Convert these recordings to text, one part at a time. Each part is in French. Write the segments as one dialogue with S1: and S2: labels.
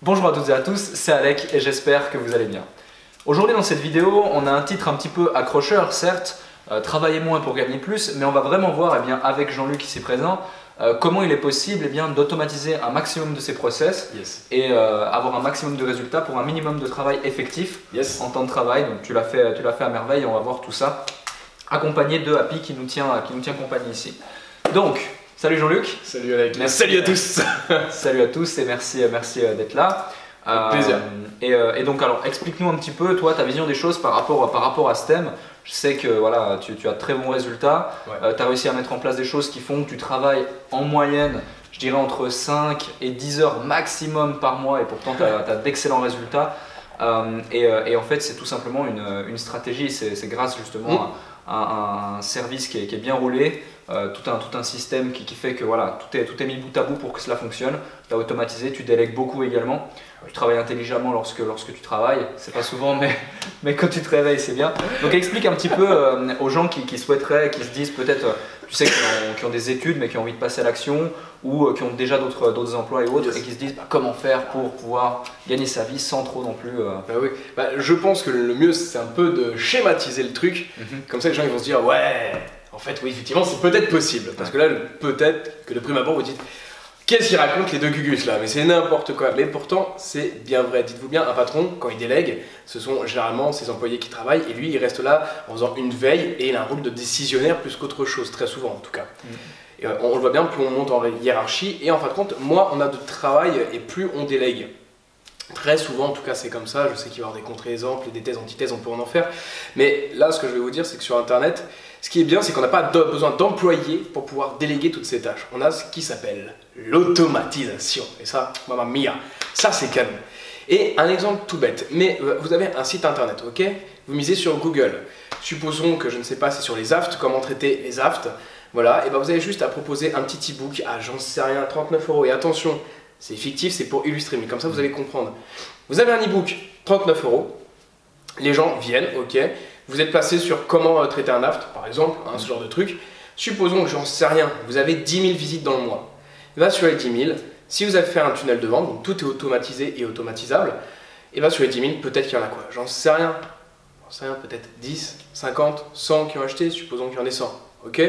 S1: Bonjour à toutes et à tous, c'est Alec et j'espère que vous allez bien. Aujourd'hui dans cette vidéo, on a un titre un petit peu accrocheur, certes, travailler moins pour gagner plus, mais on va vraiment voir avec Jean-Luc ici présent, comment il est possible d'automatiser un maximum de ses process et avoir un maximum de résultats pour un minimum de travail effectif en temps de travail. Donc tu l'as fait à merveille et on va voir tout ça accompagné de Happy qui nous tient compagnie ici. Donc, salut Jean-Luc.
S2: Salut Alec. Salut à tous.
S1: Salut à tous et merci d'être là.
S2: Avec plaisir.
S1: Et donc alors explique-nous un petit peu toi ta vision des choses par rapport à ce thème. Je sais que voilà, tu as de très bons résultats, tu as réussi à mettre en place des choses qui font que tu travailles en moyenne, je dirais entre 5 et 10 heures maximum par mois et pourtant tu as d'excellents résultats. Et en fait c'est tout simplement une stratégie, c'est grâce justement à un service qui est bien roulé, tout un système qui fait que voilà, tout est mis bout à bout pour que cela fonctionne. Tu as automatisé, tu délègues beaucoup également. Tu travailles intelligemment lorsque tu travailles, c'est pas souvent mais quand tu te réveilles c'est bien. Donc explique un petit peu aux gens qui souhaiteraient, qui se disent peut-être, tu sais, qui ont des études mais qui ont envie de passer à l'action ou qui ont déjà d'autres emplois et autres et qui se disent comment faire pour pouvoir gagner sa vie sans trop non plus…
S2: Je pense que le mieux c'est un peu de schématiser le truc, comme ça les gens ils vont se dire ouais, en fait oui effectivement c'est peut-être possible, parce que là peut-être que de prime abord vous dites qu'est-ce qu'ils racontent les deux gugus là, mais c'est n'importe quoi. Mais pourtant, c'est bien vrai. Dites-vous bien, un patron, quand il délègue, ce sont généralement ses employés qui travaillent et lui, il reste là en faisant une veille et il a un rôle de décisionnaire plus qu'autre chose, très souvent en tout cas. Et on le voit bien, plus on monte en hiérarchie et en fin de compte, moins on a de travail et plus on délègue. Très souvent, en tout cas, c'est comme ça. Je sais qu'il va y avoir des contre-exemples, des thèses, antithèses, on peut en faire. Mais là, ce que je vais vous dire, c'est que sur Internet, ce qui est bien, c'est qu'on n'a pas besoin d'employés pour pouvoir déléguer toutes ces tâches. On a ce qui s'appelle l'automatisation. Et ça, mamma mia, ça c'est canon. Et un exemple tout bête, mais vous avez un site Internet, ok? Vous misez sur Google. Supposons que, je ne sais pas, c'est sur les aftes, comment traiter les aftes. Voilà, et ben vous avez juste à proposer un petit e-book à, j'en sais rien, 39 €. Et attention, c'est fictif, c'est pour illustrer, mais comme ça vous allez comprendre. Vous avez un e-book, 39 €, les gens viennent, ok, vous êtes placé sur comment traiter un aft, par exemple, ce genre de truc. Supposons que j'en sais rien, vous avez 10 000 visites dans le mois. Va sur les 10 000, si vous avez fait un tunnel de vente, donc tout est automatisé et automatisable, et va sur les 10 000, peut-être qu'il y en a quoi, j'en sais rien, peut-être 10, 50, 100 qui ont acheté, supposons qu'il y en ait 100, ok.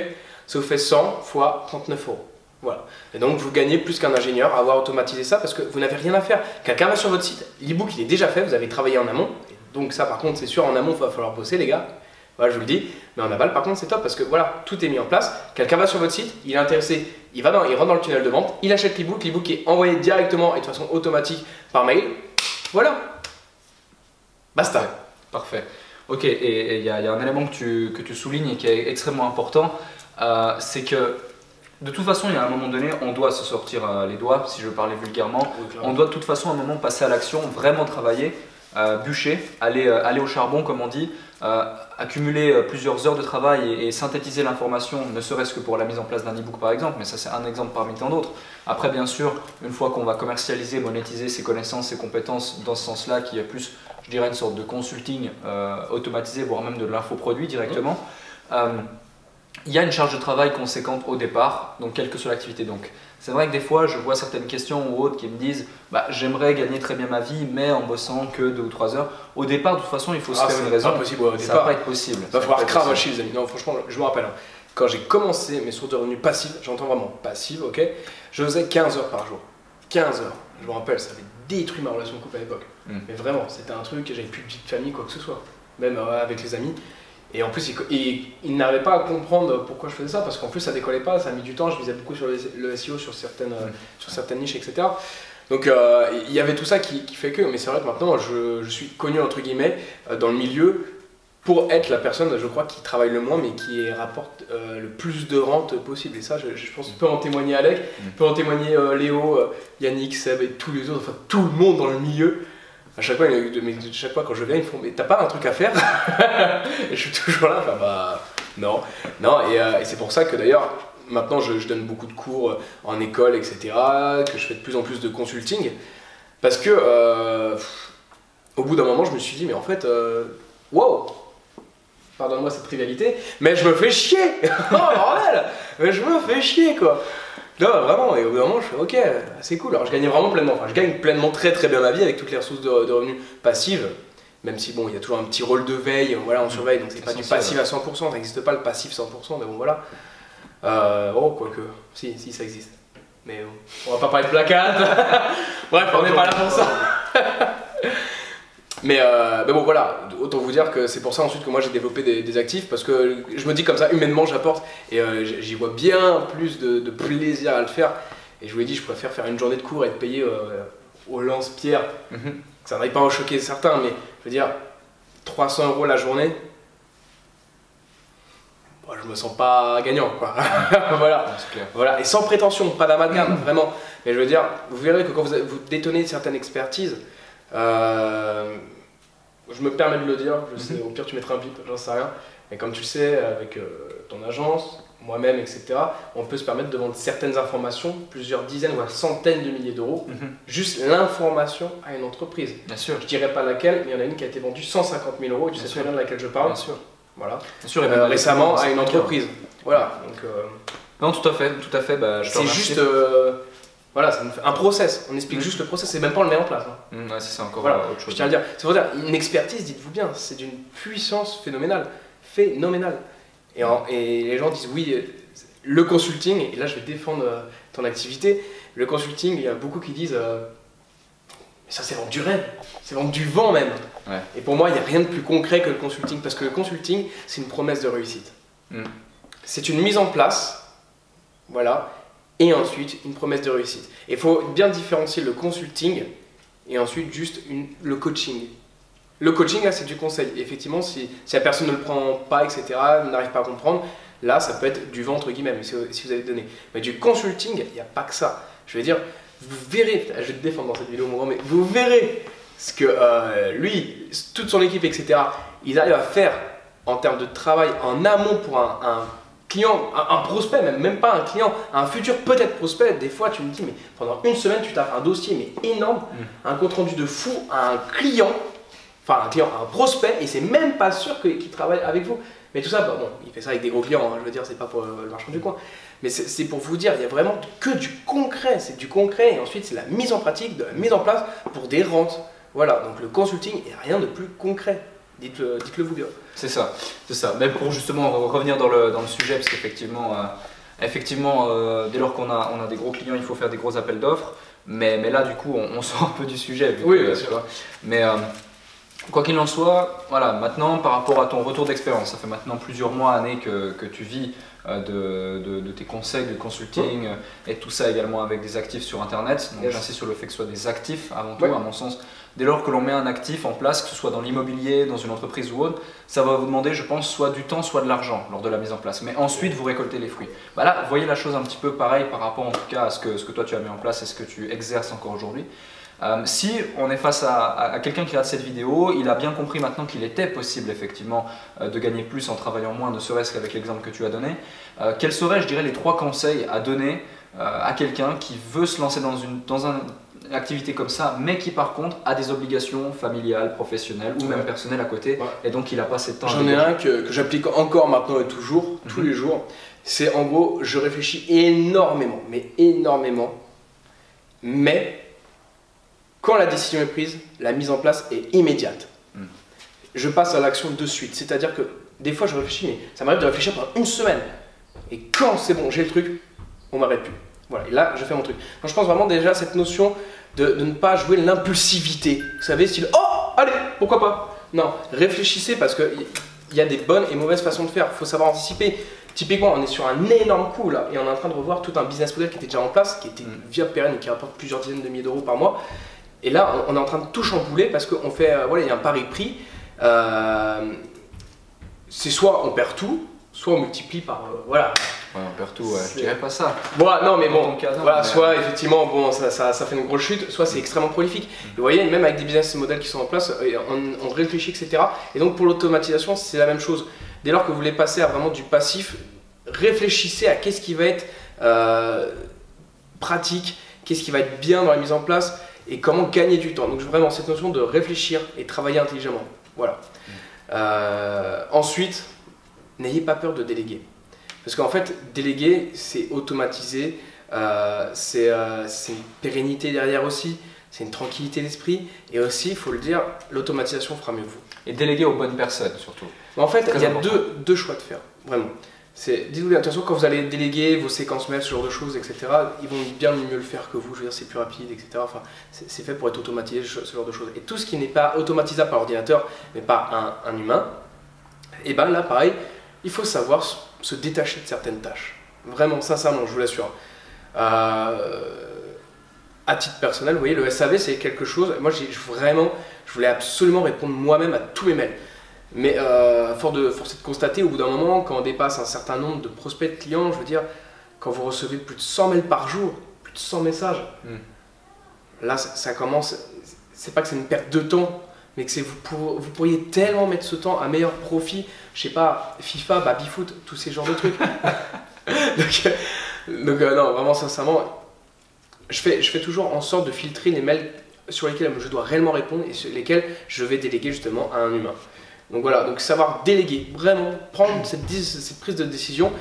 S2: Ça vous fait 100 fois 39 €. Voilà. Et donc vous gagnez plus qu'un ingénieur à avoir automatisé ça parce que vous n'avez rien à faire. Quelqu'un va sur votre site, l'e-book il est déjà fait, vous avez travaillé en amont. Donc ça par contre c'est sûr, en amont il va falloir bosser les gars. Voilà, je vous le dis. Mais en aval par contre c'est top parce que voilà, tout est mis en place. Quelqu'un va sur votre site, il est intéressé, il rentre dans le tunnel de vente, il achète l'e-book est envoyé directement et de façon automatique par mail. Voilà. Basta.
S1: Ouais, parfait. Ok, et il y a un élément que tu soulignes et qui est extrêmement important, c'est que de toute façon, il y a un moment donné, on doit se sortir les doigts, si je veux parler vulgairement. On doit de toute façon à un moment passer à l'action, vraiment travailler, bûcher, aller au charbon comme on dit, accumuler plusieurs heures de travail et synthétiser l'information, ne serait-ce que pour la mise en place d'un e-book par exemple, mais ça c'est un exemple parmi tant d'autres. Après bien sûr, une fois qu'on va commercialiser, monétiser ses connaissances, ses compétences dans ce sens-là, qui est plus, je dirais, une sorte de consulting automatisé, voire même de l'infoproduit directement, il y a une charge de travail conséquente au départ, donc quelle que soit l'activité. Donc c'est vrai que des fois je vois certaines questions ou autres qui me disent j'aimerais gagner très bien ma vie mais en bossant que 2 ou 3 heures. Au départ de toute façon il faut se faire une raison.
S2: C'est impossible au départ.
S1: Ça va pas être possible.
S2: Il va falloir cravacher les amis. Non franchement je me rappelle, quand j'ai commencé mes sources de revenus passives, j'entends vraiment passives, ok, je faisais 15 heures par jour. 15 heures. Je me rappelle, ça avait détruit ma relation de couple à l'époque. Mais vraiment, c'était un truc, j'avais plus de vie de famille, quoi que ce soit. Même avec les amis. Et en plus, il n'arrivait pas à comprendre pourquoi je faisais ça, parce qu'en plus ça décollait pas, ça a mis du temps, je visais beaucoup sur le SEO, sur certaines niches, etc. Donc il y avait tout ça qui fait que, mais c'est vrai que maintenant je suis connu entre guillemets dans le milieu pour être la personne, je crois, qui travaille le moins mais qui rapporte le plus de rente possible. Et ça, je pense que peut en témoigner Alec, peut en témoigner Léo, Yannick, Seb et tous les autres, enfin tout le monde dans le milieu. À chaque fois quand je viens, ils me font mais t'as pas un truc à faire? Et je suis toujours là, enfin non. Et c'est pour ça que d'ailleurs maintenant je donne beaucoup de cours en école, etc. Que je fais de plus en plus de consulting. Parce que au bout d'un moment je me suis dit mais en fait, wow, pardonne-moi cette trivialité, mais je me fais chier. Oh bordel, mais je me fais chier quoi. Non, vraiment, et au bout d'un moment, je fais ok, c'est cool. Alors je gagnais vraiment pleinement, enfin je gagne pleinement très très bien ma vie avec toutes les ressources de revenus passives. Même si bon, il y a toujours un petit rôle de veille, voilà, on surveille, donc c'est pas du passif à 100%, ça n'existe pas le passif 100%, mais bon voilà. Oh, quoique, si ça existe. Mais on va pas parler de placard. Bref, on n'est pas là pour ça. mais bon voilà, autant vous dire que c'est pour ça ensuite que moi j'ai développé des actifs, parce que je me dis comme ça, humainement j'apporte, et j'y vois bien plus de plaisir à le faire. Et je vous ai dit, je préfère faire une journée de cours et être payé au lance-pierre. Ça n'arrive pas à choquer certains, mais je veux dire, 300 € la journée, bon, je me sens pas gagnant, quoi. Voilà. Voilà. Et sans prétention, pas d'amalgame, vraiment. Mais je veux dire, vous verrez que quand vous détenez certaines expertises, je me permets de le dire, je sais, au pire tu mettras un bip, j'en sais rien. Mais comme tu le sais, avec ton agence, moi-même, etc., on peut se permettre de vendre certaines informations, plusieurs dizaines ou centaines de milliers d'euros, juste l'information à une entreprise.
S1: Bien sûr.
S2: Je dirais pas laquelle, mais il y en a une qui a été vendue 150 000 €, et tu sais très bien de laquelle je parle.
S1: Bien sûr.
S2: Voilà.
S1: Bien sûr,
S2: récemment à une entreprise. Voilà. Donc,
S1: non, tout à fait. Bah, je te
S2: c'est
S1: remercie.
S2: juste voilà, ça nous fait un process. On explique juste le process, c'est même pas on le met en place. Hein.
S1: Ouais, c'est encore
S2: Voilà.
S1: autre chose.
S2: Je tiens à le dire. C'est pour dire, une expertise, dites-vous bien, c'est d'une puissance phénoménale. Phénoménale. Et les gens disent oui, le consulting, et là je vais défendre ton activité, le consulting, il y a beaucoup qui disent mais ça c'est vendre du rêve, c'est vendre du vent même.
S1: Ouais.
S2: Et pour moi, il n'y a rien de plus concret que le consulting, parce que le consulting, c'est une promesse de réussite. C'est une mise en place, voilà, et ensuite une promesse de réussite. Et il faut bien différencier le consulting et ensuite juste le coaching. Le coaching, là, c'est du conseil. Effectivement, si la personne ne le prend pas, etc., n'arrive pas à comprendre, là, ça peut être du vent, entre guillemets, si vous avez donné. Mais du consulting, il n'y a pas que ça. Je veux dire, vous verrez, je vais te défendre dans cette vidéo, mon grand, mais vous verrez ce que lui, toute son équipe, etc., ils arrivent à faire en termes de travail en amont pour un client, un prospect, même pas un client, un futur peut-être prospect. Des fois, tu me dis, mais pendant une semaine, tu tapes un dossier mais énorme, un compte rendu de fou à un client. Enfin, un prospect, et c'est même pas sûr qu'il travaille avec vous. Mais tout ça, bah, bon, il fait ça avec des gros clients, hein, je veux dire, c'est pas pour le marchand du coin. Mais c'est pour vous dire, il y a vraiment que du concret, c'est du concret, et ensuite c'est la mise en pratique, de la mise en place pour des rentes. Voilà, donc le consulting, il n'y a rien de plus concret. Dites-le vous bien.
S1: C'est ça, c'est ça. Mais pour justement revenir dans le sujet, parce qu'effectivement, dès lors qu'on a des gros clients, il faut faire des gros appels d'offres. Mais là, du coup, on sort un peu du sujet.
S2: Oui, bien sûr.
S1: Mais quoi qu'il en soit, voilà, maintenant par rapport à ton retour d'expérience, ça fait maintenant plusieurs mois, années que tu vis de tes conseils de consulting et tout ça également avec des actifs sur internet. Donc j'insiste sur le fait que ce soit des actifs avant tout, à mon sens. Dès lors que l'on met un actif en place, que ce soit dans l'immobilier, dans une entreprise ou autre, ça va vous demander, je pense, soit du temps, soit de l'argent lors de la mise en place. Mais ensuite, vous récoltez les fruits. Bah là, vous voyez la chose un petit peu pareil par rapport en tout cas à ce que toi tu as mis en place et ce que tu exerces encore aujourd'hui. Si on est face à quelqu'un qui regarde cette vidéo, il a bien compris maintenant qu'il était possible effectivement de gagner plus en travaillant moins, ne serait-ce qu'avec l'exemple que tu as donné. Quels seraient, je dirais, les 3 conseils à donner à quelqu'un qui veut se lancer dans une activité comme ça, mais qui par contre a des obligations familiales, professionnelles ou même personnelles à côté, et donc il n'a pas cette temps.
S2: J'en ai un que j'applique encore maintenant et toujours, tous les jours. C'est en gros, je réfléchis énormément, mais quand la décision est prise, la mise en place est immédiate. Je passe à l'action de suite. C'est-à-dire que des fois, je réfléchis, mais ça m'arrive de réfléchir pendant une semaine. Et quand c'est bon, j'ai le truc, on m'arrête plus. Voilà, et là, je fais mon truc. Donc, je pense vraiment déjà à cette notion de ne pas jouer l'impulsivité. Vous savez, style, oh, allez, pourquoi pas? Non, réfléchissez parce qu'il y a des bonnes et mauvaises façons de faire. Il faut savoir anticiper. Typiquement, on est sur un énorme coup là, et on est en train de revoir tout un business model qui était déjà en place, qui était viable, pérenne et qui rapporte plusieurs dizaines de milliers d'euros par mois. Et là, on est en train de tout chambouler parce qu'on fait, voilà, il y a un pari pris. C'est soit on perd tout, soit on multiplie par, voilà.
S1: Ouais, on perd tout, ouais. Je dirais pas ça.
S2: Bon, non, mais bon,
S1: cas, non,
S2: voilà,
S1: mais
S2: soit effectivement, bon, ça fait une grosse chute, soit c'est extrêmement prolifique. Vous voyez, même avec des business models qui sont en place, on réfléchit, etc. Et donc pour l'automatisation, c'est la même chose. Dès lors que vous voulez passer à vraiment du passif, réfléchissez à qu'est-ce qui va être pratique, qu'est-ce qui va être bien dans la mise en place et comment gagner du temps. Donc vraiment cette notion de réfléchir et travailler intelligemment. Voilà. Ensuite, n'ayez pas peur de déléguer. Parce qu'en fait, déléguer, c'est automatiser c'est une pérennité derrière aussi, c'est une tranquillité d'esprit, et aussi, il faut le dire, l'automatisation fera mieux que vous.
S1: Et déléguer aux bonnes personnes surtout.
S2: En fait, il y a
S1: important.
S2: deux choix de faire, vraiment. Dites-vous bien, attention, quand vous allez déléguer vos séquences mail, ce genre de choses, etc., ils vont bien mieux le faire que vous, je veux dire, c'est plus rapide, etc. Enfin, c'est fait pour être automatisé, ce genre de choses. Et tout ce qui n'est pas automatisable par ordinateur, mais par un humain, et ben là, pareil, il faut savoir se détacher de certaines tâches. Vraiment, sincèrement, je vous l'assure. À titre personnel, vous voyez, le SAV, c'est quelque chose, moi, je voulais absolument répondre moi-même à tous mes mails. Mais force est de constater, au bout d'un moment, quand on dépasse un certain nombre de prospects de clients, je veux dire, quand vous recevez plus de 100 mails par jour, plus de 100 messages, là, ça commence, c'est pas que c'est une perte de temps, mais que vous pourriez tellement mettre ce temps à meilleur profit, je sais pas, FIFA, baby-foot, tous ces genres de trucs. donc non, vraiment, sincèrement, je fais toujours en sorte de filtrer les mails sur lesquels je dois réellement répondre et sur lesquels je vais déléguer justement à un humain. Donc voilà, donc savoir déléguer, vraiment prendre cette prise de décision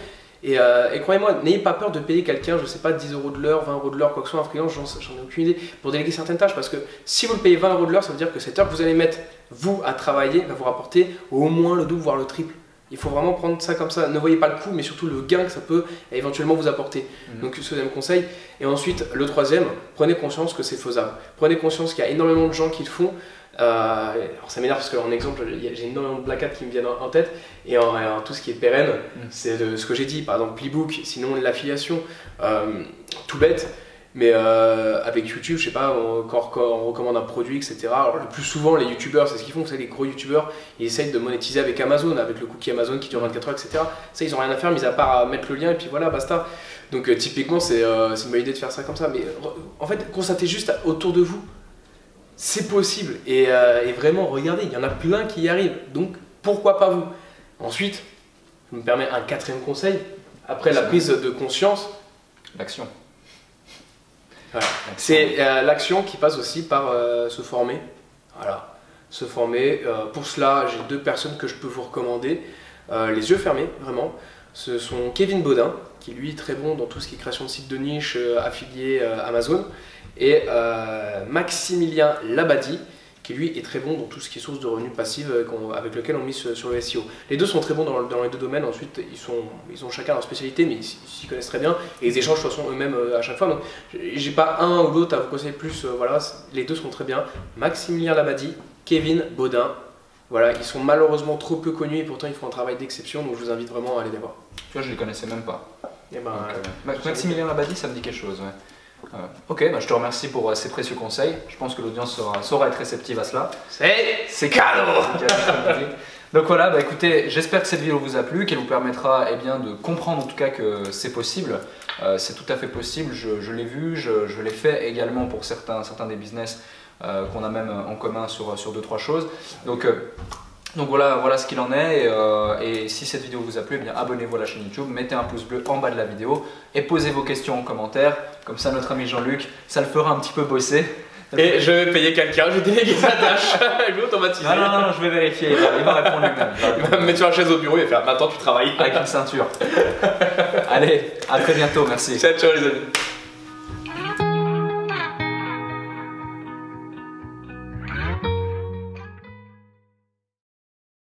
S2: et croyez-moi, n'ayez pas peur de payer quelqu'un, je sais pas, 10 € de l'heure, 20 € de l'heure, quoi que ce soit, un freelance, j'en ai aucune idée, pour déléguer certaines tâches, parce que si vous le payez 20 € de l'heure, ça veut dire que cette heure que vous allez mettre, vous, à travailler, va vous rapporter au moins le double, voire le triple. Il faut vraiment prendre ça comme ça, ne voyez pas le coût, mais surtout le gain que ça peut éventuellement vous apporter. Donc ce deuxième conseil. Et ensuite, le troisième, prenez conscience que c'est faisable. Prenez conscience qu'il y a énormément de gens qui le font. Alors ça m'énerve parce qu'en exemple, j'ai énormément de Black Hat qui me viennent en tête. Et en tout ce qui est pérenne, c'est ce que j'ai dit, par exemple Playbook, sinon l'affiliation, tout bête. Mais avec YouTube, je sais pas, quand on recommande un produit, etc. Alors, le plus souvent, les youtubeurs, c'est ce qu'ils font. Vous savez, les gros youtubeurs, ils essayent de monétiser avec Amazon, avec le cookie Amazon qui dure 24 heures, etc. Ça, ils ont rien à faire, mis à part mettre le lien et puis voilà, basta. Donc, typiquement, c'est une bonne idée de faire ça comme ça. Mais en fait, constatez juste autour de vous, c'est possible. Et vraiment, regardez, il y en a plein qui y arrivent. Donc, pourquoi pas vous? Ensuite, je me permets un quatrième conseil. Après la prise de conscience,
S1: l'action.
S2: Voilà. C'est l'action qui passe aussi par se former. Voilà. Se former. Pour cela, j'ai 2 personnes que je peux vous recommander. Les yeux fermés, vraiment. Ce sont Kevin Baudin, qui lui est très bon dans tout ce qui est création de sites de niche, affilié Amazon, et Maximilien Labadie, qui lui est très bon dans tout ce qui est source de revenus passifs avec lequel on mise sur le SEO. Les deux sont très bons dans les 2 domaines. Ensuite, ils ont chacun leur spécialité, mais ils s'y connaissent très bien et ils échangent de toute façon eux-mêmes à chaque fois. Donc, j'ai pas un ou l'autre à vous conseiller plus. Voilà, les deux sont très bien. Maximilien Labadie, Kevin Baudin. Voilà, ils sont malheureusement trop peu connus et pourtant ils font un travail d'exception. Donc, je vous invite vraiment à aller les voir.
S1: Tu vois, je les connaissais même pas.
S2: Et ben,
S1: Maximilien Labadie, ça me dit quelque chose. Ouais. Ok, bah je te remercie pour ces précieux conseils. Je pense que l'audience saura être réceptive à cela.
S2: C'est cadeau.
S1: Donc voilà, bah écoutez, j'espère que cette vidéo vous a plu, qu'elle vous permettra de comprendre en tout cas que c'est possible. C'est tout à fait possible, je l'ai vu, je l'ai fait également pour certains des business qu'on a même en commun sur 2-3 choses. Donc voilà ce qu'il en est, et si cette vidéo vous a plu, abonnez-vous à la chaîne YouTube, mettez un pouce bleu en bas de la vidéo et posez vos questions en commentaire, comme ça notre ami Jean-Luc, ça le fera un petit peu bosser.
S2: Et je vais payer quelqu'un, je vais déléguer sa tâche, je vais automatiser.
S1: Non, je vais vérifier, il va répondre lui-même.
S2: Il va me mettre sur la chaise au bureau et faire maintenant tu travailles.
S1: Avec une ceinture. Allez, à très bientôt, merci.
S2: Ciao les amis.